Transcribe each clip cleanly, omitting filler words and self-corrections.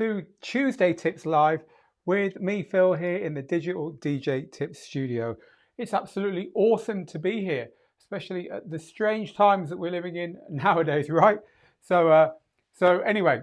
to Tuesday Tips Live with me, Phil, here in the Digital DJ Tips studio. It's absolutely awesome to be here, especially at the strange times that we're living in nowadays, right? So anyway,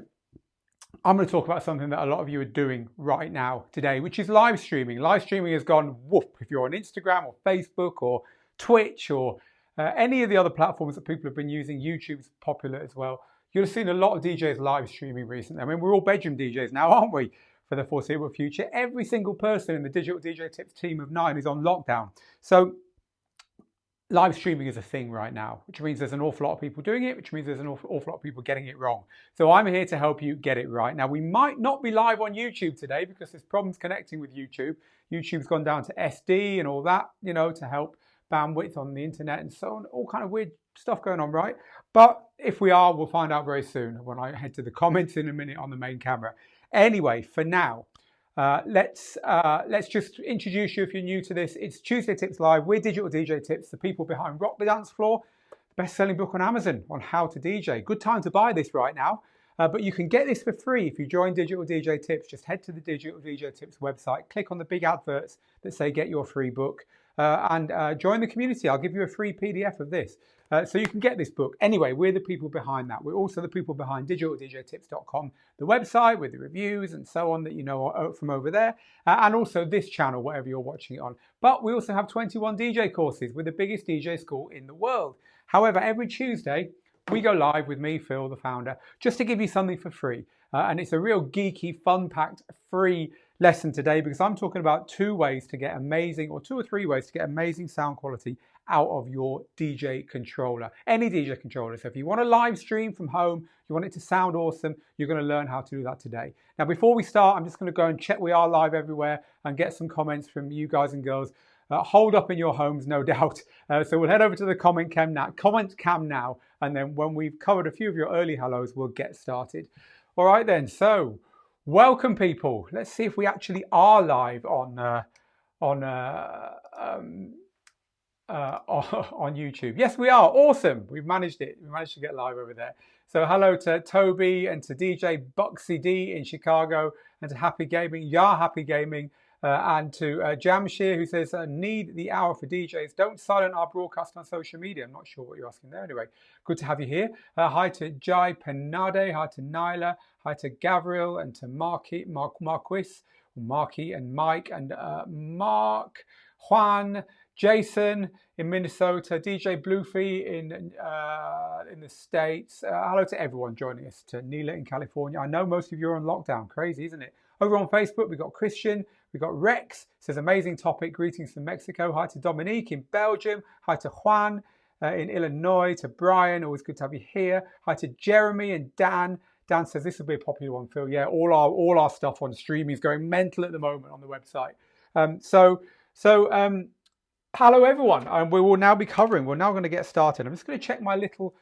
I'm going to talk about something that a lot of you are doing right now today, which is live streaming. Live streaming has gone whoop. If you're on Instagram or Facebook or Twitch or any of the other platforms that people have been using, YouTube's popular as well. You'll have seen a lot of DJs live streaming recently. I mean, we're all bedroom DJs now, aren't we? For the foreseeable future, every single person in the Digital DJ Tips team of 9 is on lockdown. So live streaming is a thing right now, which means there's an awful lot of people doing it, which means there's an awful lot of people getting it wrong. So I'm here to help you get it right. Now, we might not be live on YouTube today because there's problems connecting with YouTube. YouTube's gone down to SD and all that, you know, to help bandwidth on the internet and so on, all kind of weird stuff going on, right? But if we are, we'll find out very soon when I head to the comments in a minute on the main camera. Anyway, for now, let's just introduce you if you're new to this. It's Tuesday Tips Live. We're Digital DJ Tips, the people behind Rock the Dance Floor, the best-selling book on Amazon on how to DJ. Good time to buy this right now, but you can get this for free if you join Digital DJ Tips. Just head to the Digital DJ Tips website, click on the big adverts that say get your free book, and join the community. I'll give you a free PDF of this. So you can get this book. Anyway, we're the people behind that. We're also the people behind digitaldjtips.com, the website with the reviews and so on that you know from over there, and also this channel, whatever you're watching it on. But we also have 21 DJ courses. We're the biggest DJ school in the world. However, every Tuesday, we go live with me, Phil, the founder, just to give you something for free. And it's a real geeky, fun-packed, free lesson today because I'm talking about 2 ways to get amazing, or 2 or 3 ways to get amazing sound quality out of your DJ controller, any DJ controller. So if you want to live stream from home, you want it to sound awesome, you're going to learn how to do that today. Now, before we start, I'm just going to go and check we are live everywhere and get some comments from you guys and girls. Hold up in your homes, no doubt. So we'll head over to the comment cam now, and then when we've covered a few of your early hellos, we'll get started. All right then, so welcome people. Let's see if we actually are live on YouTube. Yes, we are. Awesome. We've managed it. We managed to get live over there. So hello to Toby and to DJ Buxy D in Chicago and to Happy Gaming, Happy Gaming, and to Jamshir who says, need the hour for DJs. Don't silent our broadcast on social media. I'm not sure what you're asking there. Anyway, good to have you here. Hi to Jai Penade. Hi to Nyla. Hi to Gabriel and to Marky and Mike and Mark, Juan, Jason in Minnesota, DJ Bluefy in the States. Hello to everyone joining us, to Neela in California. I know most of you are on lockdown. Crazy, isn't it? Over on Facebook, we've got Christian, we've got Rex, says amazing topic, greetings from Mexico. Hi to Dominique in Belgium. Hi to Juan in Illinois, to Brian, always good to have you here. Hi to Jeremy and Dan. Dan says this will be a popular one, Phil. Yeah, all our stuff on streaming is going mental at the moment on the website. Hello everyone, and we're now going to get started. I'm just going to check my little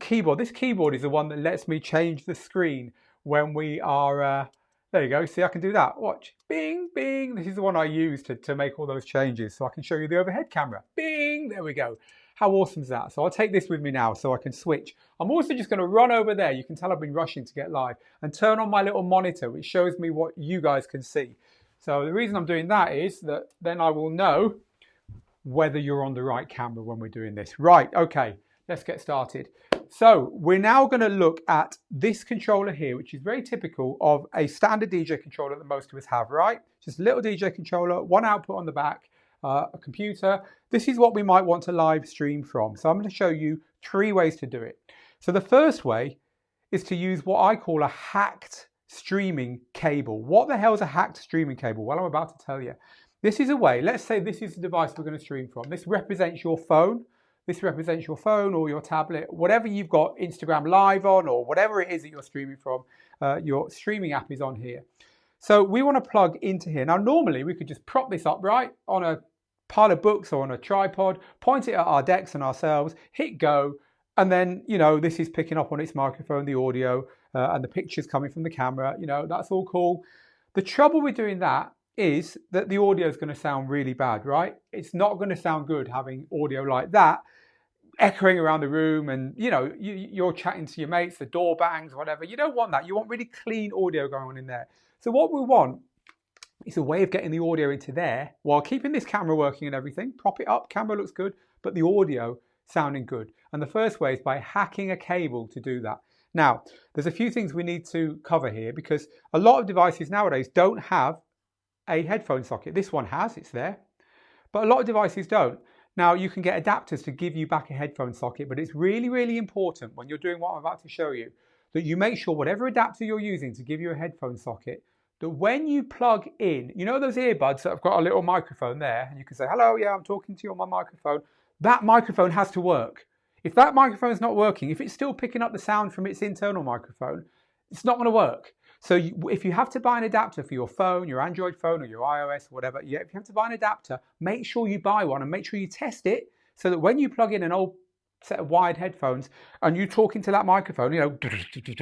keyboard. This keyboard is the one that lets me change the screen when we are, there you go, see I can do that, watch, bing, bing. This is the one I use to make all those changes, so I can show you the overhead camera, bing, there we go. How awesome is that? So I'll take this with me now so I can switch. I'm also just going to run over there, you can tell I've been rushing to get live, and turn on my little monitor which shows me what you guys can see. So the reason I'm doing that is that then I will know whether you're on the right camera when we're doing this. Right, okay, let's get started. So we're now going to look at this controller here, which is very typical of a standard DJ controller that most of us have, right? Just a little DJ controller, one output on the back, a computer. This is what we might want to live stream from. So I'm going to show you 3 ways to do it. So the first way is to use what I call a hacked streaming cable. What the hell is a hacked streaming cable? Well, I'm about to tell you. This is a way, let's say this is the device we're going to stream from. This represents your phone. This represents your phone or your tablet, whatever you've got Instagram Live on or whatever it is that you're streaming from. Your streaming app is on here. So we want to plug into here. Now, normally we could just prop this up, right, on a pile of books or on a tripod, point it at our decks and ourselves, hit go, and then, you know, this is picking up on its microphone, the audio, and the pictures coming from the camera. You know, that's all cool. The trouble with doing that is that the audio is going to sound really bad, right? It's not going to sound good having audio like that. echoing around the room, and you know, you're chatting to your mates, the door bangs, whatever. You don't want that. You want really clean audio going on in there. So what we want is a way of getting the audio into there while keeping this camera working and everything. Prop it up, camera looks good, but the audio sounding good. And the first way is by hacking a cable to do that. Now, there's a few things we need to cover here because a lot of devices nowadays don't have a headphone socket. This one has, it's there, but a lot of devices don't. Now, you can get adapters to give you back a headphone socket, but it's really, really important when you're doing what I'm about to show you that you make sure whatever adapter you're using to give you a headphone socket, that when you plug in, you know those earbuds that have got a little microphone there, and you can say, hello, yeah, I'm talking to you on my microphone. That microphone has to work. If that microphone is not working, if it's still picking up the sound from its internal microphone, it's not going to work. So if you have to buy an adapter for your phone, your Android phone or your iOS or whatever, if you have to buy an adapter, make sure you buy one and make sure you test it so that when you plug in an old set of wired headphones and you talk into that microphone, you know,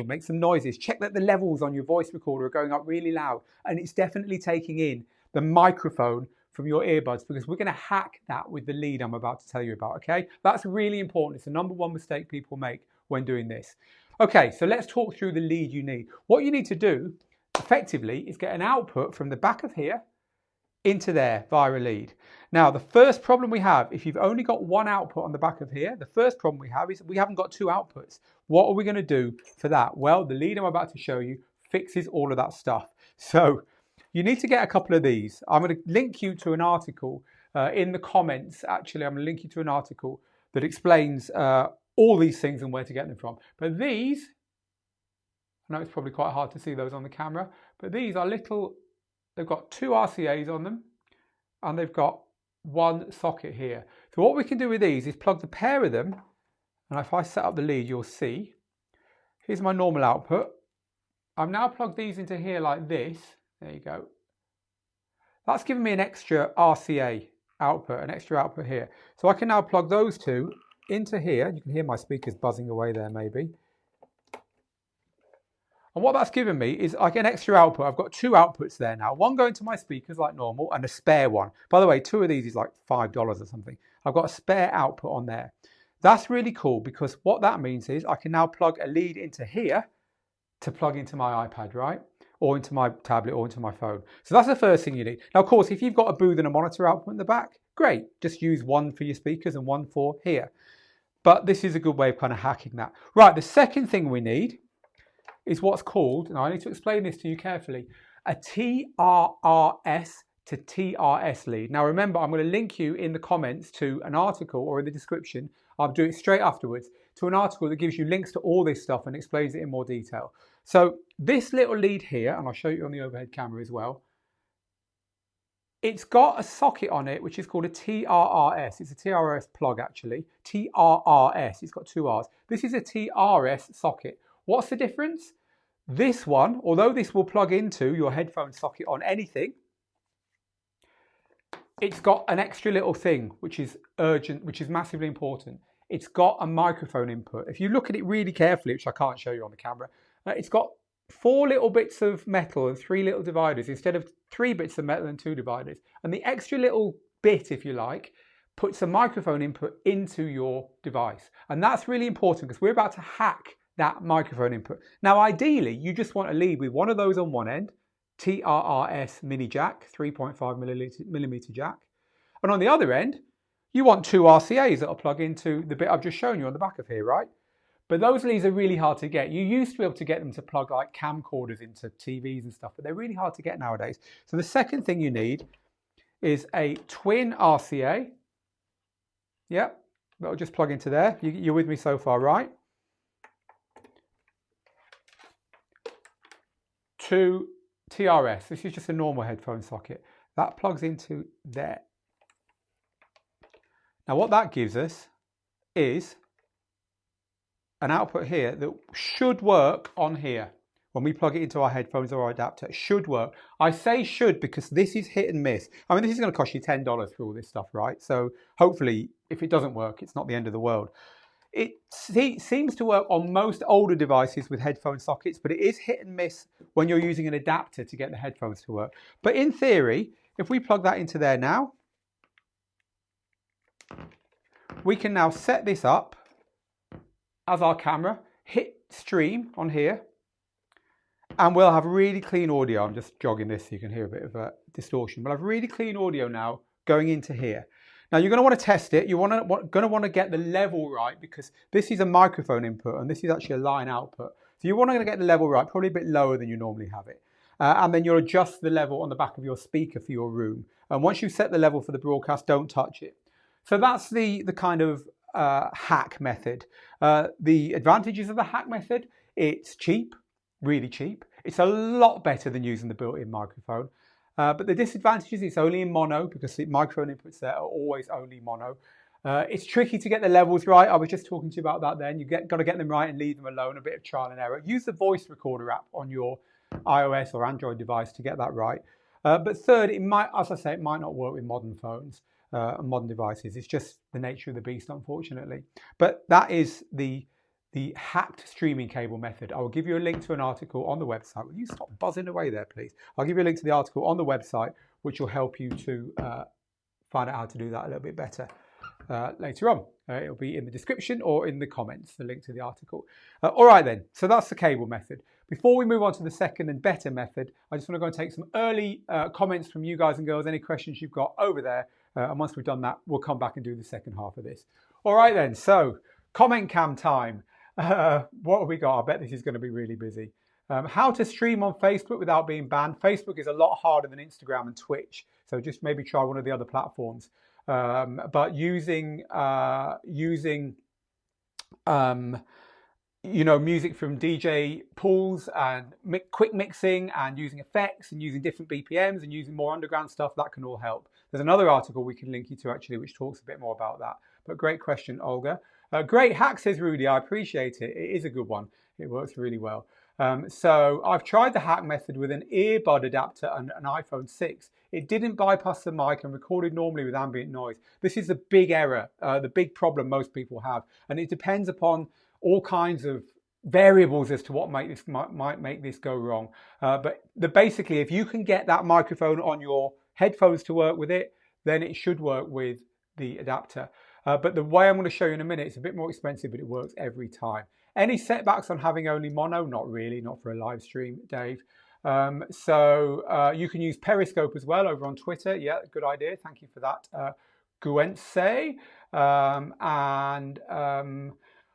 make some noises, check that the levels on your voice recorder are going up really loud and it's definitely taking in the microphone from your earbuds, because we're going to hack that with the lead I'm about to tell you about, okay? That's really important. It's the number one mistake people make when doing this. Okay, so let's talk through the lead you need. What you need to do effectively is get an output from the back of here into there via a lead. Now, the first problem we have, if you've only got one output on the back of here, the first problem we have is we haven't got two outputs. What are we going to do for that? Well, the lead I'm about to show you fixes all of that stuff. So you need to get a couple of these. I'm going to link you to an article in the comments. Actually, I'm going to link you to an article that explains all these things and where to get them from. But these, I know it's probably quite hard to see those on the camera, but these are little, they've got two RCAs on them and they've got one socket here. So what we can do with these is plug the pair of them, and if I set up the lead, you'll see, here's my normal output. I've now plugged these into here like this. There you go. That's given me an extra RCA output, an extra output here. So I can now plug those two into here. You can hear my speakers buzzing away there maybe. And what that's given me is like an extra output. I've got two outputs there now. One going to my speakers like normal and a spare one. By the way, two of these is like $5 or something. I've got a spare output on there. That's really cool because what that means is I can now plug a lead into here to plug into my iPad, right? Or into my tablet or into my phone. So that's the first thing you need. Now, of course, if you've got a booth and a monitor output in the back, great. Just use one for your speakers and one for here. But this is a good way of kind of hacking that. Right, the second thing we need is what's called, and I need to explain this to you carefully, a TRRS to TRS lead. Now remember, I'm going to link you in the comments to an article, or in the description, I'll do it straight afterwards, to an article that gives you links to all this stuff and explains it in more detail. So this little lead here, and I'll show you on the overhead camera as well, it's got a socket on it which is called a TRRS. It's a TRRS plug actually. TRRS, it's got two R's. This is a TRS socket. What's the difference? This one, although this will plug into your headphone socket on anything, it's got an extra little thing which is urgent, which is massively important. It's got a microphone input. If you look at it really carefully, which I can't show you on the camera, it's got 4 little bits of metal and 3 little dividers instead of 3 bits of metal and 2 dividers. And the extra little bit, if you like, puts a microphone input into your device. And that's really important because we're about to hack that microphone input. Now, ideally, you just want to lead with one of those on one end, TRRS mini jack, 3.5 millimeter jack. And on the other end, you want 2 RCAs that'll plug into the bit I've just shown you on the back of here, right? But those leads are really hard to get. You used to be able to get them to plug like camcorders into TVs and stuff, but they're really hard to get nowadays. So the second thing you need is a twin RCA. Yep, that'll just plug into there. You're with me so far, right? 2 TRS. This is just a normal headphone socket. That plugs into there. Now what that gives us is an output here that should work on here. When we plug it into our headphones or our adapter, it should work. I say should because this is hit and miss. I mean, this is going to cost you $10 for all this stuff, right? So hopefully, if it doesn't work, it's not the end of the world. It seems to work on most older devices with headphone sockets, but it is hit and miss when you're using an adapter to get the headphones to work. But in theory, if we plug that into there now, we can now set this up as our camera, hit stream on here, and we'll have really clean audio. I'm just jogging this so you can hear a bit of a distortion. We'll have really clean audio now going into here. Now you're going to want to test it. You're going to want to get the level right, because this is a microphone input and this is actually a line output. So you want to get the level right, probably a bit lower than you normally have it. And then you'll adjust the level on the back of your speaker for your room. And once you set the level for the broadcast, don't touch it. So that's the kind of hack method. The advantages of the hack method: it's cheap, really cheap. It's a lot better than using the built-in microphone. But the disadvantages: it's only in mono, because the microphone inputs there are always only mono. It's tricky to get the levels right. I was just talking to you about that then. Got to get them right and leave them alone. A bit of trial and error. Use the voice recorder app on your iOS or Android device to get that right. But third, it might, as I say, it might not work with modern phones and modern devices. It's just the nature of the beast, unfortunately. But that is the hacked streaming cable method. I will give you a link to an article on the website. Will you stop buzzing away there, please? I'll give you a link to the article on the website, which will help you to find out how to do that a little bit better later on. It'll be in the description or in the comments, the link to the article. All right then, so that's the cable method. Before we move on to the second and better method, I just want to go and take some early comments from you guys and girls, any questions you've got over there. And once we've done that, we'll come back and do the second half of this. All right then, so comment cam time. What have we got? I bet this is going to be really busy. How to stream on Facebook without being banned. Facebook is a lot harder than Instagram and Twitch, so just maybe try one of the other platforms. But using you know, music from DJ pools and quick mixing and using effects and using different BPMs and using more underground stuff, that can all help. There's another article we can link you to actually, which talks a bit more about that. But great question, Olga. Great hack, says Rudy. I appreciate it. It is a good one. It works really well. So I've tried the hack method with an earbud adapter and an iPhone 6. It didn't bypass the mic and recorded normally with ambient noise. This is the big error, the big problem most people have. And it depends upon all kinds of variables as to what might make this go wrong. But basically, if you can get that microphone on your headphones to work with it, then it should work with the adapter. But the way I'm going to show you in a minute, it's a bit more expensive, but it works every time. Any setbacks on having only mono? Not really, not for a live stream, Dave. So you can use Periscope as well over on Twitter. Yeah, good idea. Thank you for that, Guense.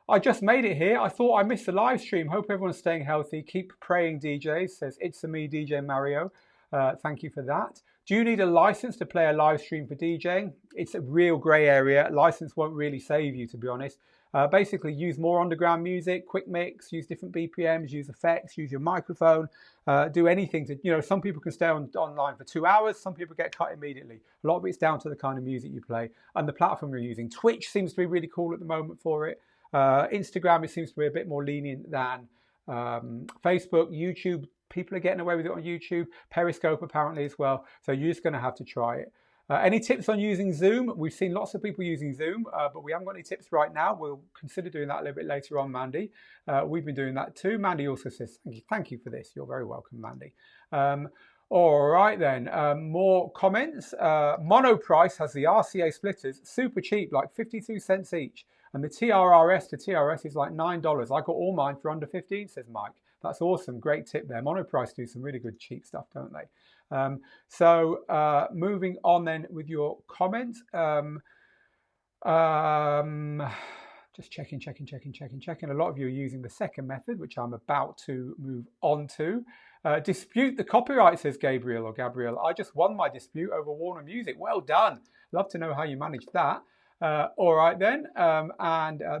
I just made it here. I thought I missed the live stream. Hope everyone's staying healthy. Keep praying, DJ, says It's Me, DJ Mario. Thank you for that. Do you need a license to play a live stream for DJing? It's a real grey area. License won't really save you, to be honest. Basically, use more underground music, quick mix, use different BPMs, use effects, use your microphone, do anything to, you know, some people can stay online for 2 hours, some people get cut immediately. A lot of it's down to the kind of music you play and the platform you're using. Twitch seems to be really cool at the moment for it. Instagram, it seems to be a bit more lenient than Facebook. YouTube, people are getting away with it on YouTube. Periscope apparently as well. So you're just going to have to try it. Any tips on using Zoom? We've seen lots of people using Zoom, but we haven't got any tips right now. We'll consider doing that a little bit later on, Mandy. We've been doing that too. Mandy also says, thank you for this. You're very welcome, Mandy. All right then, more comments. Mono Price has the RCA splitters, super cheap, like 52 cents each. And the TRRS to TRS is like $9. I got all mine for under 15, says Mike. That's awesome. Great tip there. Monoprice do some really good cheap stuff, don't they? Moving on then with your comments. Just checking. A lot of you are using the second method, which I'm about to move on to. Dispute the copyright, says Gabriel or Gabriel. I just won my dispute over Warner Music. Well done. Love to know how you managed that. All right then,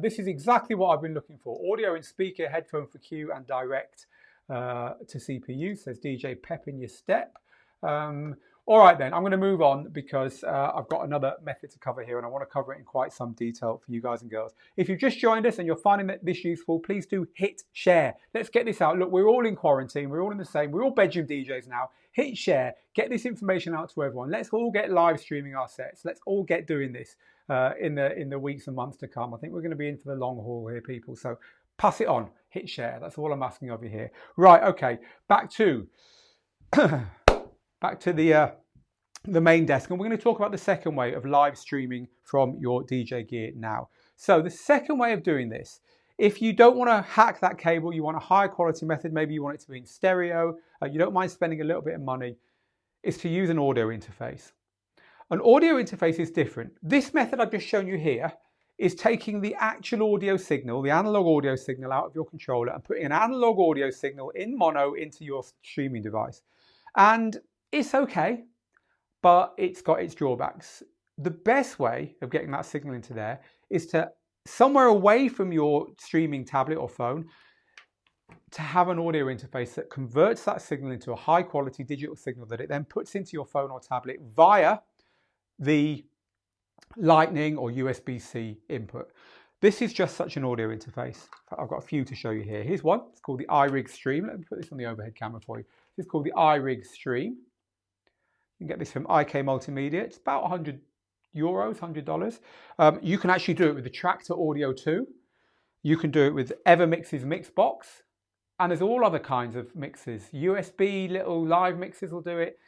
this is exactly what I've been looking for. Audio in speaker, headphone for cue and direct to CPU, says DJ Pep in your step. All right then, I'm going to move on because I've got another method to cover here and I want to cover it in quite some detail for you guys and girls. If you've just joined us and you're finding this useful, please do hit share. Let's get this out. Look, we're all in quarantine. We're all in the same. We're all bedroom DJs now. Hit share. Get this information out to everyone. Let's all get live streaming our sets. Let's all get doing this in the weeks and months to come. I think we're going to be in for the long haul here, people. So pass it on. Hit share. That's all I'm asking of you here. Right. Okay. Back to the the main desk, and we're going to talk about the second way of live streaming from your DJ gear now. So the second way of doing this, if you don't want to hack that cable, you want a high quality method, maybe you want it to be in stereo, you don't mind spending a little bit of money, is to use an audio interface. An audio interface is different. This method I've just shown you here is taking the actual audio signal, the analog audio signal out of your controller and putting an analog audio signal in mono into your streaming device. And it's okay, but it's got its drawbacks. The best way of getting that signal into there is to, somewhere away from your streaming tablet or phone, to have an audio interface that converts that signal into a high quality digital signal that it then puts into your phone or tablet via the Lightning or USB-C input. This is just such an audio interface. I've got a few to show you here. Here's one. It's called the iRig Stream. Let me put this on the overhead camera for you. This is called the iRig Stream. You can get this from IK Multimedia. It's about €100, $100. You can actually do it with the Tractor Audio 2. You can do it with Evermix's Mixbox. And there's all other kinds of mixes. USB little live mixes will do it.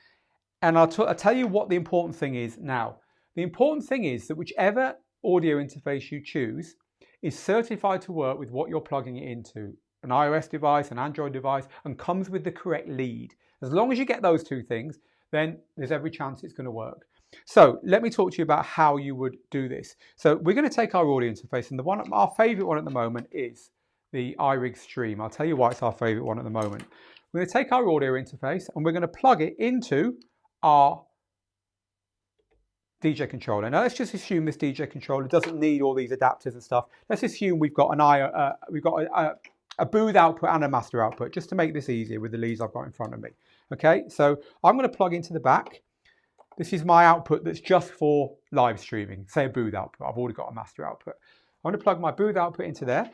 And I'll tell you what the important thing is now. The important thing is that whichever audio interface you choose is certified to work with what you're plugging it into. An iOS device, an Android device, and comes with the correct lead. As long as you get those two things, then there's every chance it's going to work. So let me talk to you about how you would do this. So we're going to take our audio interface, and our favorite one at the moment is the iRig Stream. I'll tell you why it's our favorite one at the moment. We're going to take our audio interface and we're going to plug it into our DJ controller. Now let's just assume this DJ controller doesn't need all these adapters and stuff. Let's assume we've got a booth output and a master output, just to make this easier with the leads I've got in front of me. Okay, so I'm going to plug into the back. This is my output that's just for live streaming, say a booth output. I've already got a master output. I'm going to plug my booth output into there.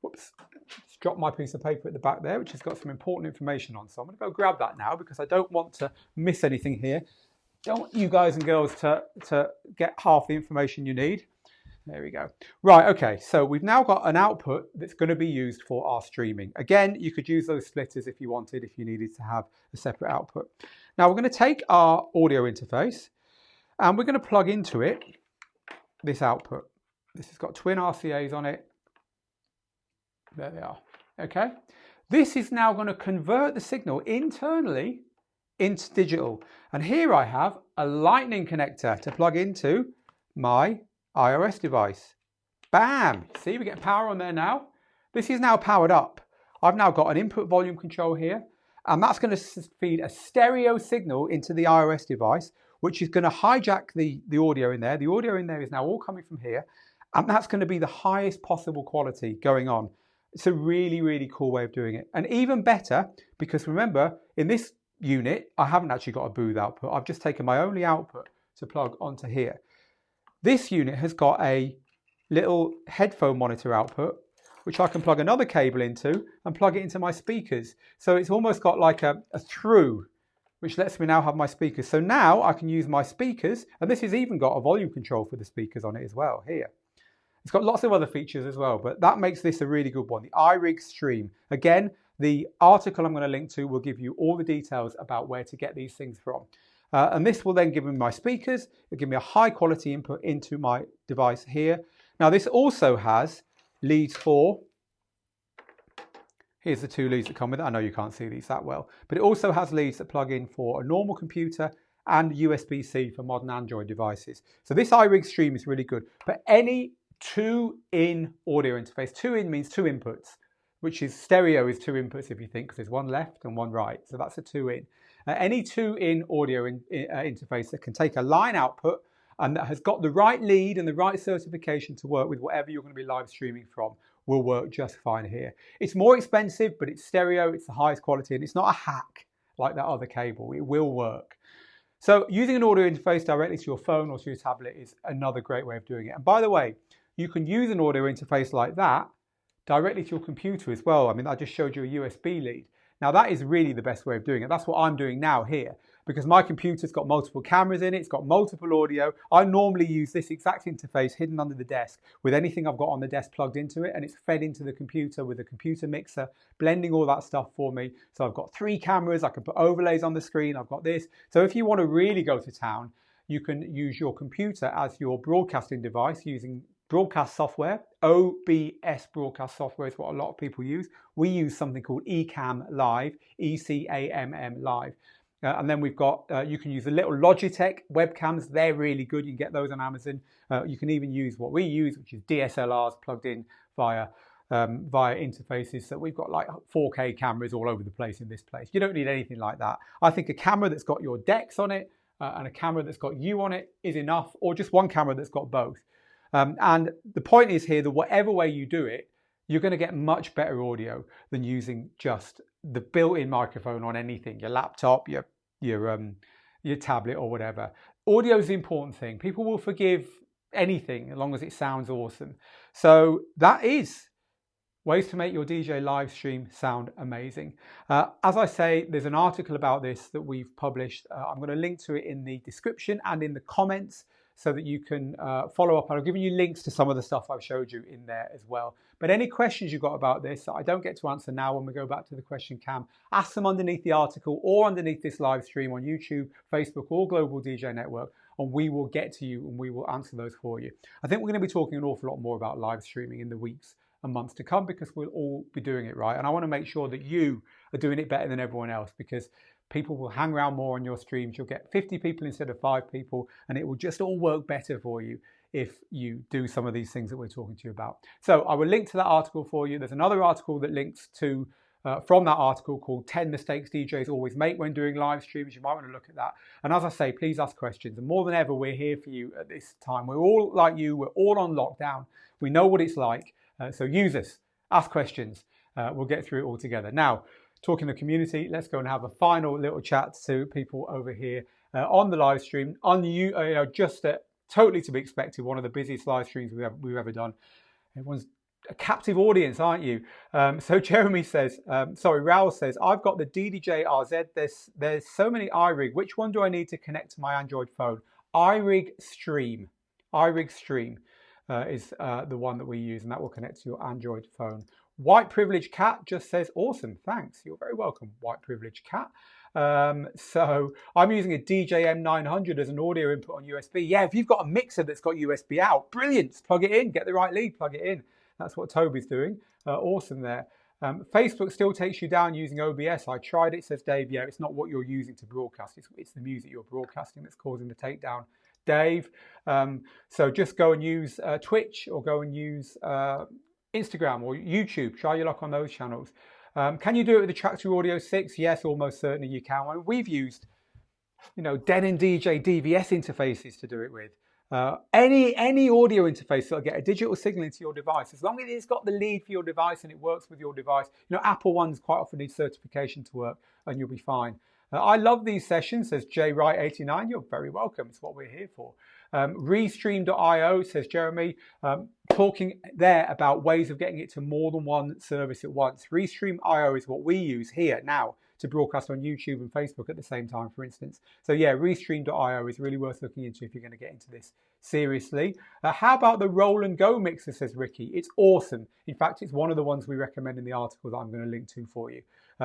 Whoops, just dropped my piece of paper at the back there, which has got some important information on. So I'm going to go grab that now because I don't want to miss anything here. Don't want you guys and girls to get half the information you need. There we go. Right, okay, so we've now got an output that's going to be used for our streaming. Again, you could use those splitters if you wanted, if you needed to have a separate output. Now we're going to take our audio interface and we're going to plug into it this output. This has got twin RCAs on it. There they are. Okay. This is now going to convert the signal internally into digital. And here I have a lightning connector to plug into my iOS device. Bam! See, we get power on there now. This is now powered up. I've now got an input volume control here, and that's going to feed a stereo signal into the iOS device, which is going to hijack the audio in there. The audio in there is now all coming from here, and that's going to be the highest possible quality going on. It's a really, really cool way of doing it. And even better, because remember, in this unit, I haven't actually got a booth output. I've just taken my only output to plug onto here. This unit has got a little headphone monitor output, which I can plug another cable into and plug it into my speakers. So it's almost got like a through, which lets me now have my speakers. So now I can use my speakers, and this has even got a volume control for the speakers on it as well here. It's got lots of other features as well, but that makes this a really good one. The iRig Stream. Again, the article I'm going to link to will give you all the details about where to get these things from. And this will then give me my speakers. It'll give me a high quality input into my device here. Now this also has leads for, here's the two leads that come with it. I know you can't see these that well, but it also has leads that plug in for a normal computer and USB-C for modern Android devices. So this iRig Stream is really good. But any two-in audio interface, two-in means two inputs, which is stereo is two inputs if you think, because there's one left and one right. So that's a two-in. Any two-in audio interface that can take a line output and that has got the right lead and the right certification to work with whatever you're going to be live streaming from will work just fine here. It's more expensive, but it's stereo, it's the highest quality, and it's not a hack like that other cable. It will work. So using an audio interface directly to your phone or to your tablet is another great way of doing it. And by the way, you can use an audio interface like that directly to your computer as well. I mean, I just showed you a USB lead. Now that is really the best way of doing it. That's what I'm doing now here, because my computer's got multiple cameras in it, it's got multiple audio. I normally use this exact interface hidden under the desk with anything I've got on the desk plugged into it, and it's fed into the computer with a computer mixer, blending all that stuff for me. So I've got 3 cameras, I can put overlays on the screen, I've got this. So if you want to really go to town, you can use your computer as your broadcasting device using broadcast software. OBS broadcast software is what a lot of people use. We use something called Ecamm Live, ECAMM Live. And then we've got, you can use the little Logitech webcams. They're really good. You can get those on Amazon. You can even use what we use, which is DSLRs plugged in via interfaces. So we've got like 4K cameras all over the place in this place. You don't need anything like that. I think a camera that's got your decks on it and a camera that's got you on it is enough, or just one camera that's got both. And the point is here that whatever way you do it, you're going to get much better audio than using just the built-in microphone on anything, your laptop, your tablet or whatever. Audio is the important thing. People will forgive anything as long as it sounds awesome. So that is ways to make your DJ live stream sound amazing. As I say, there's an article about this that we've published. I'm going to link to it in the description and in the comments so that you can follow up. I've given you links to some of the stuff I've showed you in there as well. But any questions you've got about this that I don't get to answer now when we go back to the question cam, ask them underneath the article or underneath this live stream on YouTube, Facebook or Global DJ Network, and we will get to you and we will answer those for you. I think we're going to be talking an awful lot more about live streaming in the weeks and months to come, because we'll all be doing it right. And I want to make sure that you are doing it better than everyone else, because people will hang around more on your streams. You'll get 50 people instead of 5 people, and it will just all work better for you if you do some of these things that we're talking to you about. So I will link to that article for you. There's another article that links to from that article called 10 Mistakes DJs Always Make When Doing Live Streams. You might want to look at that. And as I say, please ask questions. And more than ever, we're here for you at this time. We're all like you. We're all on lockdown. We know what it's like. So use us. Ask questions. We'll get through it all together. Now, talking to the community, let's go and have a final little chat to people over here on the live stream. On just totally to be expected, one of the busiest live streams we've ever done. Everyone's a captive audience, aren't you? So Jeremy says, Raoul says, I've got the DDJ RZ. There's so many iRig. Which one do I need to connect to my Android phone? iRig Stream. iRig Stream is the one that we use, and that will connect to your Android phone. White Privilege Cat just says, awesome, thanks. You're very welcome, White Privilege Cat. So I'm using a DJM 900 as an audio input on USB. Yeah, if you've got a mixer that's got USB out, brilliant. Plug it in, get the right lead, plug it in. That's what Toby's doing. Awesome there. Facebook still takes you down using OBS. I tried it, says Dave. Yeah, it's not what you're using to broadcast. It's the music you're broadcasting that's causing the takedown, Dave. So just go and use Twitch, or go and use Instagram or YouTube. Try your luck on those channels. Can you do it with the Track2 Audio 6? Yes, almost certainly you can. I mean, we've used, Denon DJ DVS interfaces to do it with. Any audio interface that'll get a digital signal into your device, as long as it's got the lead for your device and it works with your device. Apple ones quite often need certification to work, and you'll be fine. I love these sessions, says JWright89. You're very welcome. It's what we're here for. Restream.io, says Jeremy, talking there about ways of getting it to more than one service at once. Restream.io is what we use here now to broadcast on YouTube and Facebook at the same time, for instance. So yeah, Restream.io is really worth looking into if you're going to get into this seriously. How about the Roll and Go mixer, says Ricky. It's awesome. In fact, it's one of the ones we recommend in the article that I'm going to link to for you.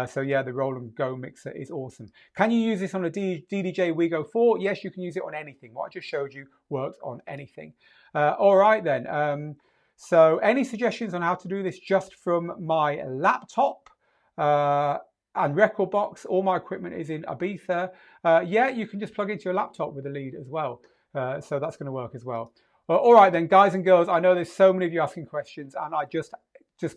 So yeah, the Roll and Go mixer is awesome. Can you use this on a DDJ WeGo 4? Yes, you can use it on anything. What I just showed you works on anything. All right then. So any suggestions on how to do this just from my laptop and record box? All my equipment is in Ibiza. Yeah, you can just plug into your laptop with a lead as well. So that's going to work as well. All right then, guys and girls, I know there's so many of you asking questions, and I just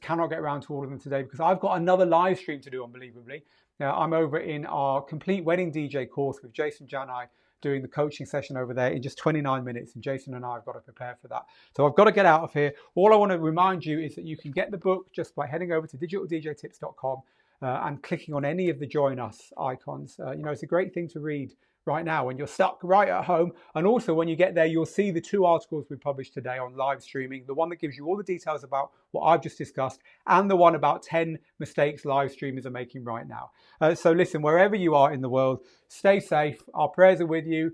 cannot get around to all of them today because I've got another live stream to do, unbelievably. I'm over in our complete wedding DJ course with Jason Janai, doing the coaching session over there in just 29 minutes, and Jason and I have got to prepare for that. So I've got to get out of here. All I want to remind you is that you can get the book just by heading over to digitaldjtips.com and clicking on any of the Join Us icons. It's a great thing to read right now when you're stuck right at home. And also when you get there, you'll see the 2 articles we published today on live streaming, the one that gives you all the details about what I've just discussed, and the one about 10 mistakes live streamers are making right now. So listen, wherever you are in the world, stay safe. Our prayers are with you.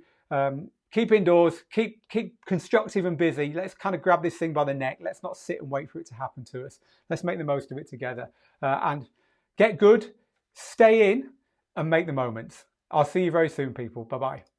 Keep indoors, keep constructive and busy. Let's kind of grab this thing by the neck. Let's not sit and wait for it to happen to us. Let's make the most of it together. And get good, stay in, and make the moments. I'll see you very soon, people. Bye-bye.